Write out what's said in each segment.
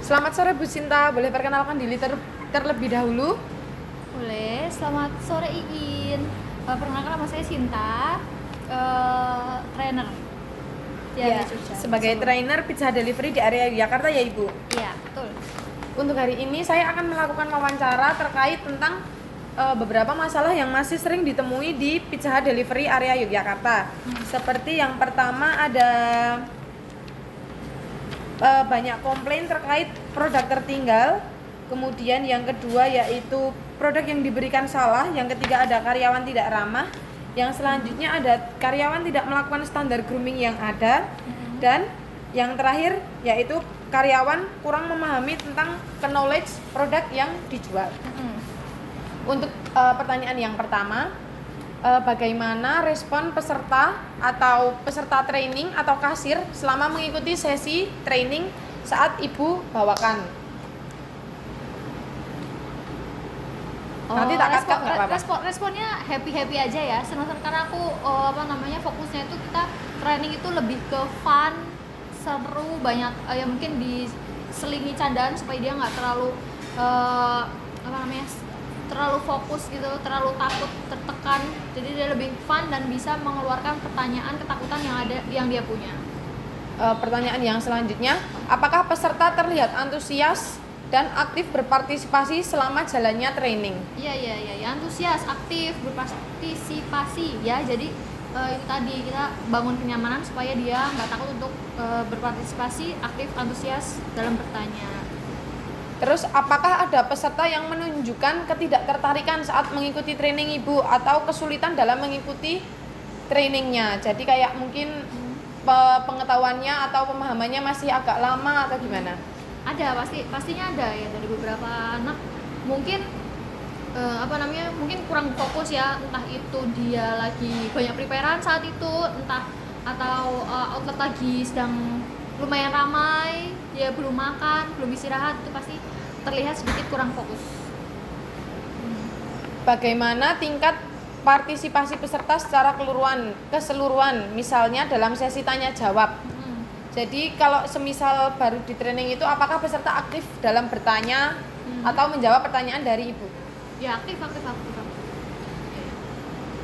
Selamat sore Bu Sinta, boleh perkenalkan diri terlebih dahulu? Boleh, selamat sore Iin. Perkenalkan nama saya Sinta, trainer di Ya, area Jogja. sebagai Solo. trainer pizza delivery di area Jakarta ya Ibu. Iya, betul. Untuk hari ini saya akan melakukan wawancara terkait tentang beberapa masalah yang masih sering ditemui di pizza delivery area Yogyakarta. Seperti yang pertama ada banyak komplain terkait produk tertinggal. Kemudian yang kedua yaitu produk yang diberikan salah. Yang ketiga ada karyawan tidak ramah. Yang selanjutnya ada karyawan tidak melakukan standar grooming yang ada. Dan yang terakhir yaitu karyawan kurang memahami tentang knowledge produk yang dijual. Untuk pertanyaan yang pertama, bagaimana respon peserta atau peserta training atau kasir selama mengikuti sesi training saat Ibu bawakan? Nanti tak cut nggak apa-apa. Responnya happy aja ya, senang karena aku fokusnya itu kita training itu lebih ke fun, seru, banyak ya mungkin diselingi candaan supaya dia nggak terlalu terlalu fokus gitu, terlalu takut, tertekan. Jadi dia lebih fun dan bisa mengeluarkan pertanyaan, ketakutan yang dia punya. Pertanyaan yang selanjutnya, apakah peserta terlihat antusias dan aktif berpartisipasi selama jalannya training? Iya, antusias, aktif, berpartisipasi ya. Jadi itu tadi kita bangun kenyamanan supaya dia nggak takut untuk berpartisipasi, aktif, antusias dalam bertanya. Terus apakah ada peserta yang menunjukkan ketidaktertarikan saat mengikuti training Ibu atau kesulitan dalam mengikuti trainingnya? Jadi kayak mungkin pengetahuannya atau pemahamannya masih agak lama atau gimana? Ada, pastinya ada ya, dari beberapa anak mungkin mungkin kurang fokus ya, entah itu dia lagi banyak preparean saat itu, entah atau outlet lagi sedang lumayan ramai, dia belum makan, belum istirahat, itu pasti terlihat sedikit kurang fokus. Bagaimana tingkat partisipasi peserta secara keseluruhan, misalnya dalam sesi tanya jawab? Jadi kalau semisal baru di training itu, apakah peserta aktif dalam bertanya atau menjawab pertanyaan dari Ibu? Ya, aktif.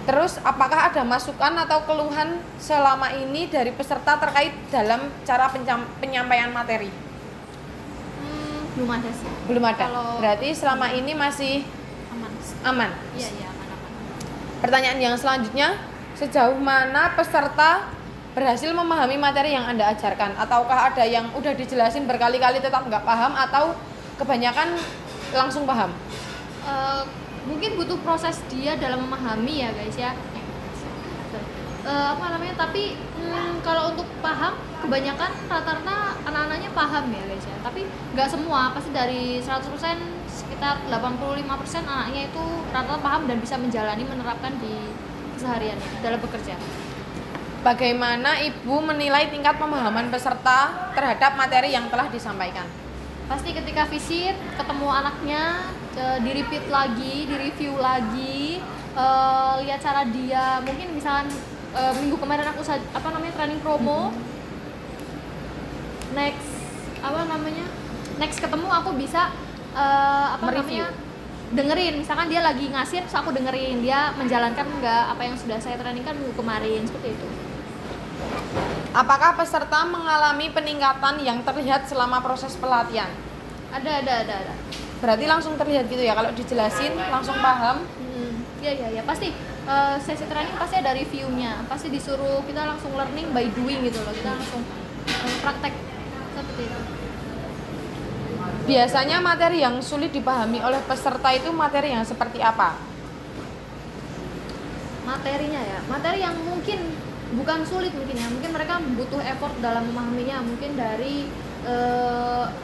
Terus apakah ada masukan atau keluhan selama ini dari peserta terkait dalam cara penyampaian materi? Belum ada sih. Belum ada. Berarti selama ini masih aman. Iya, aman. Pertanyaan yang selanjutnya, sejauh mana peserta berhasil memahami materi yang Anda ajarkan? Ataukah ada yang udah dijelasin berkali-kali tetap nggak paham atau kebanyakan langsung paham? Mungkin butuh proses dia dalam memahami ya guys ya. Tapi kalau untuk paham, kebanyakan rata-rata anak-anaknya paham ya guys ya. Tapi nggak semua, pasti dari 100% sekitar 85% anaknya itu rata-rata paham dan bisa menerapkan di kesehariannya dalam bekerja. Bagaimana Ibu menilai tingkat pemahaman peserta terhadap materi yang telah disampaikan? Pasti ketika visit, ketemu anaknya, di-repeat lagi, di-review lagi, lihat cara dia, mungkin misalkan minggu kemarin aku training promo, next ketemu aku bisa mereview, dengerin, misalkan dia lagi ngasih, terus aku dengerin dia menjalankan nggak apa yang sudah saya trainingkan minggu kemarin, seperti itu. Apakah peserta mengalami peningkatan yang terlihat selama proses pelatihan? Ada. Berarti langsung terlihat gitu ya, kalau dijelasin langsung paham? Iya, pasti sesi training pasti ada reviewnya, pasti disuruh kita langsung learning by doing gitu loh, kita langsung praktek seperti itu. Biasanya materi yang sulit dipahami oleh peserta itu materi yang seperti apa? Materinya ya, materi yang mungkin bukan sulit mungkin mereka butuh effort dalam memahaminya, mungkin dari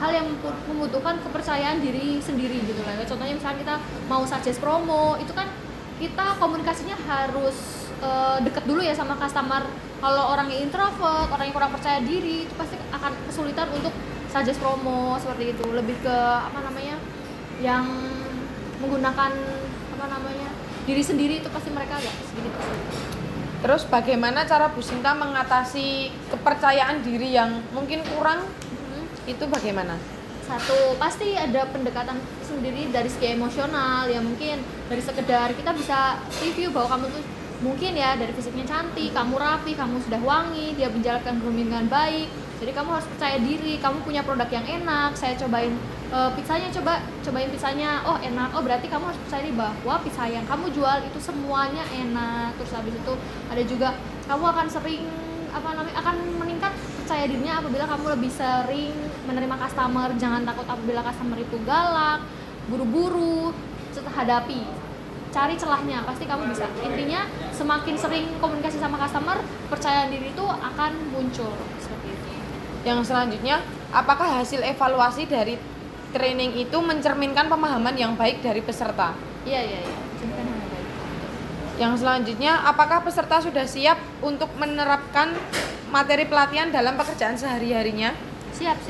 hal yang membutuhkan kepercayaan diri sendiri gitu lah. Contohnya misalnya kita mau suggest promo, itu kan kita komunikasinya harus deket dulu ya sama customer. Kalau orangnya introvert, orang yang kurang percaya diri, itu pasti akan kesulitan untuk suggest promo seperti itu. Lebih ke yang menggunakan diri sendiri, itu pasti mereka agak sedikit kesulitan. Terus bagaimana cara Bu Sinta mengatasi kepercayaan diri yang mungkin kurang? Itu bagaimana? Satu, pasti ada pendekatan sendiri dari segi emosional ya, mungkin dari sekedar kita bisa review bahwa kamu tuh mungkin ya dari fisiknya cantik, kamu rapi, kamu sudah wangi, dia menjalankan grooming dengan baik, jadi kamu harus percaya diri, kamu punya produk yang enak. Saya cobain pizzanya, cobain pizzanya, oh enak, oh berarti kamu harus percaya diri bahwa pizza yang kamu jual itu semuanya enak. Terus habis itu ada juga kamu akan sering akan meningkat percaya dirinya apabila kamu lebih sering menerima customer. Jangan takut apabila customer itu galak, buru-buru, hadapi, cari celahnya, pasti kamu bisa. Intinya semakin sering komunikasi sama customer, percaya diri itu akan muncul seperti itu. Yang selanjutnya, apakah hasil evaluasi dari training itu mencerminkan pemahaman yang baik dari peserta? Iya, mencerminkan yang baik. Yang selanjutnya, apakah peserta sudah siap untuk menerapkan materi pelatihan dalam pekerjaan sehari-harinya? Siap.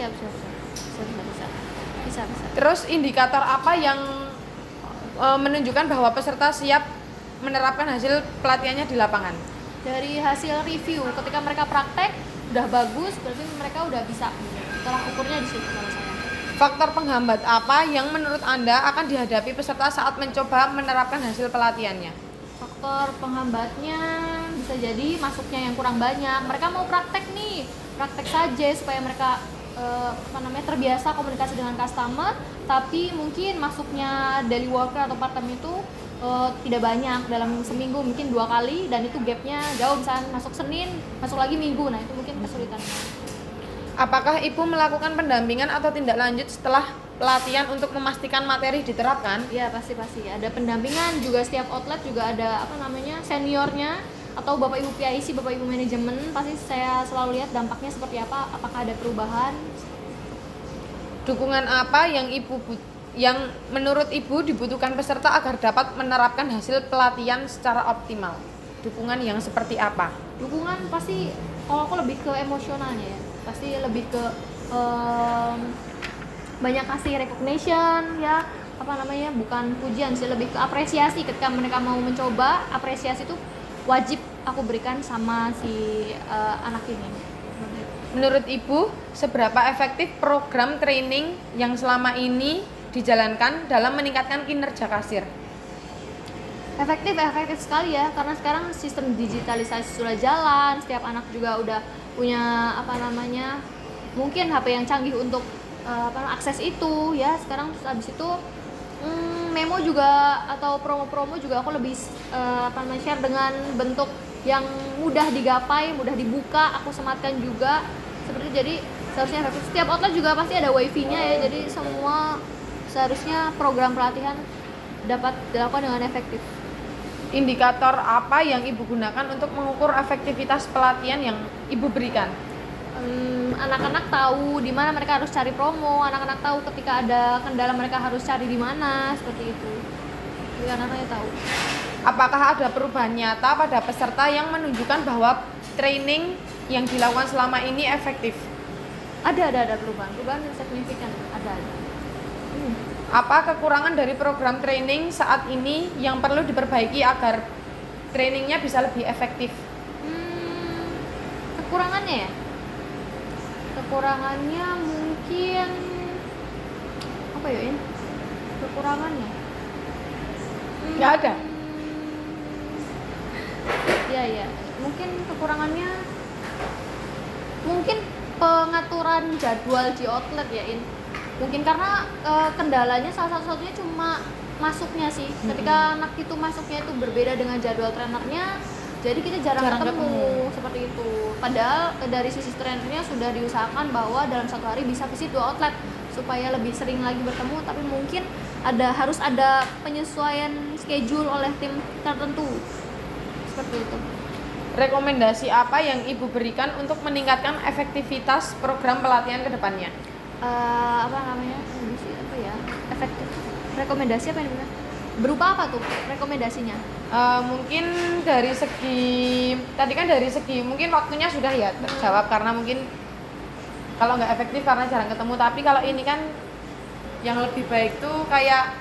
Bisa. Terus indikator apa yang menunjukkan bahwa peserta siap menerapkan hasil pelatihannya di lapangan? Dari hasil review, ketika mereka praktek udah bagus, berarti mereka udah bisa. Tolak ukurnya di situ kalau saya. Faktor penghambat apa yang menurut Anda akan dihadapi peserta saat mencoba menerapkan hasil pelatihannya? Faktor penghambatnya bisa jadi masuknya yang kurang banyak. Mereka mau praktek saja supaya mereka terbiasa komunikasi dengan customer, tapi mungkin masuknya daily worker atau part time itu tidak banyak, dalam seminggu mungkin 2 kali, dan itu gapnya jauh, misalnya masuk Senin, masuk lagi Minggu, nah itu mungkin kesulitannya. Apakah Ibu melakukan pendampingan atau tindak lanjut setelah pelatihan untuk memastikan materi diterapkan? Iya, pasti ada pendampingan juga. Setiap outlet juga ada seniornya atau Bapak Ibu PIC, Bapak Ibu manajemen, pasti saya selalu lihat dampaknya seperti apa, apakah ada perubahan. Dukungan apa yang menurut Ibu dibutuhkan peserta agar dapat menerapkan hasil pelatihan secara optimal? Dukungan yang seperti apa? Dukungan pasti, kalau aku lebih ke emosionalnya ya, pasti lebih ke banyak kasih recognition ya, bukan pujian sih, lebih ke apresiasi. Ketika mereka mau mencoba, apresiasi itu wajib aku berikan sama si anak ini. Menurut Ibu, seberapa efektif program training yang selama ini dijalankan dalam meningkatkan kinerja kasir? Efektif sekali ya, karena sekarang sistem digitalisasi sudah jalan, setiap anak juga udah punya mungkin HP yang canggih untuk akses itu ya. Sekarang habis itu memo juga atau promo-promo juga aku lebih share dengan bentuk yang mudah digapai, mudah dibuka, aku sematkan juga seperti. Jadi seharusnya efektif. Setiap outlet juga pasti ada wifi-nya ya, jadi semua seharusnya program pelatihan dapat dilakukan dengan efektif. Indikator apa yang Ibu gunakan untuk mengukur efektivitas pelatihan yang Ibu berikan? Anak-anak tahu di mana mereka harus cari promo, anak-anak tahu ketika ada kendala mereka harus cari di mana, seperti itu. Jadi anak-anaknya tahu. Apakah ada perubahan nyata pada peserta yang menunjukkan bahwa training yang dilakukan selama ini efektif? Ada perubahan yang signifikan, ada. Apa kekurangan dari program training saat ini yang perlu diperbaiki agar trainingnya bisa lebih efektif? Kekurangannya ya? Kekurangannya mungkin apa ya ini? Kekurangannya? Nggak ada? Iya. Mungkin kekurangannya mungkin pengaturan jadwal di outlet ya, mungkin karena kendalanya salah satunya cuma masuknya sih. Ketika anak itu masuknya itu berbeda dengan jadwal trainernya, jadi kita jarang ketemu seperti itu. Padahal dari sisi trainernya sudah diusahakan bahwa dalam satu hari bisa visit 2 outlet supaya lebih sering lagi bertemu, tapi mungkin harus ada penyesuaian schedule oleh tim tertentu seperti itu. Rekomendasi apa yang Ibu berikan untuk meningkatkan efektivitas program pelatihan ke depannya? Efektif. Rekomendasi apa ini? Berupa apa tuh rekomendasinya? Mungkin dari segi mungkin waktunya sudah ya terjawab, karena mungkin kalau nggak efektif karena jarang ketemu. Tapi kalau ini kan yang lebih baik tuh kayak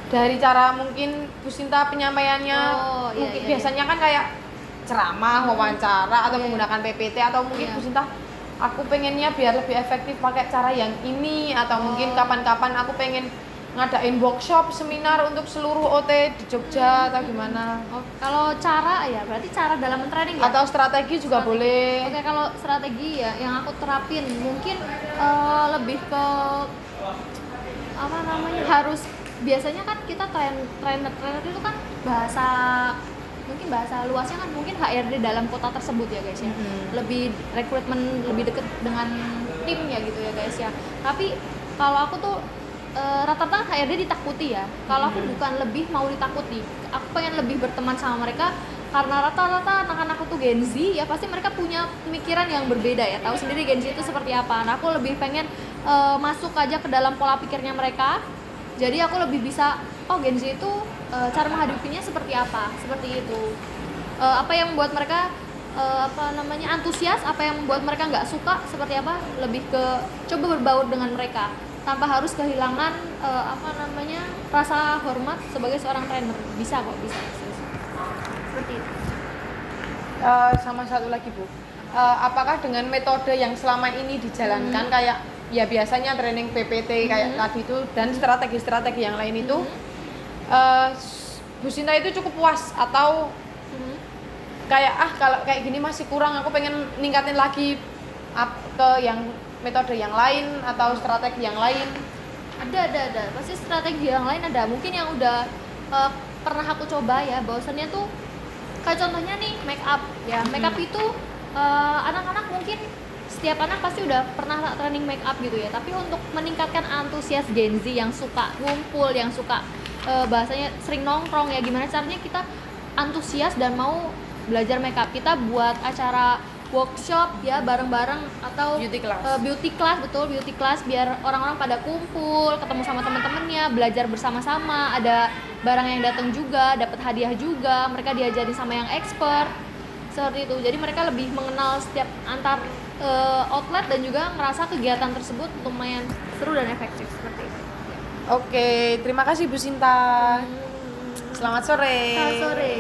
dari cara mungkin Bu Sinta penyampaiannya. Biasanya kan kayak ceramah, wawancara atau menggunakan PPT, atau mungkin Bu Sinta aku pengennya biar lebih efektif pakai cara yang ini, atau mungkin kapan-kapan aku pengen ngadain workshop seminar untuk seluruh OT di Jogja atau gimana. Kalau cara ya berarti cara dalam training ya. Atau strategi juga boleh. Oke, kalau strategi ya yang aku terapin mungkin lebih ke apa namanya, harus biasanya kan kita trainer itu kan bahasa luasnya kan mungkin HRD dalam kota tersebut ya guys ya. Lebih rekrutmen lebih deket dengan timnya gitu ya guys ya. Tapi kalau aku tuh rata-rata HRD ditakuti ya. Kalau aku bukan lebih mau ditakuti, aku pengen lebih berteman sama mereka karena rata-rata anak-anak itu Gen Z ya, pasti mereka punya pemikiran yang berbeda ya. Tahu sendiri Gen Z itu seperti apa. Nah, aku lebih pengen masuk aja ke dalam pola pikirnya mereka. Jadi aku lebih bisa, Gen Z itu cara menghadapinya seperti apa, seperti itu. Apa yang membuat mereka antusias, apa yang membuat mereka nggak suka, seperti apa, lebih ke coba berbaur dengan mereka tanpa harus kehilangan rasa hormat sebagai seorang trainer. Bisa kok, bisa. Seperti itu. Sama satu lagi Bu, apakah dengan metode yang selama ini dijalankan kayak ya biasanya training PPT kayak tadi itu dan strategi-strategi yang lain itu, Bu Sinta itu cukup puas atau kayak kalau kayak gini masih kurang, aku pengen ningkatin lagi ke yang metode yang lain atau strategi yang lain? Ada pasti strategi yang lain ada, mungkin yang udah pernah aku coba ya, bahwasannya tuh kayak contohnya nih make up ya. Make up itu anak-anak mungkin setiap anak pasti udah pernah training make up gitu ya, tapi untuk meningkatkan antusias Gen Z yang suka ngumpul, yang suka bahasanya sering nongkrong ya, gimana caranya kita antusias dan mau belajar make up, kita buat acara workshop ya bareng-bareng atau beauty class biar orang-orang pada kumpul, ketemu sama teman-temannya, belajar bersama-sama, ada barang yang datang juga, dapat hadiah juga, mereka diajarin sama yang expert seperti itu. Jadi mereka lebih mengenal setiap antar outlet dan juga ngerasa kegiatan tersebut lumayan seru dan efektif seperti itu. Oke, terima kasih Bu Sinta. Selamat sore. Selamat sore.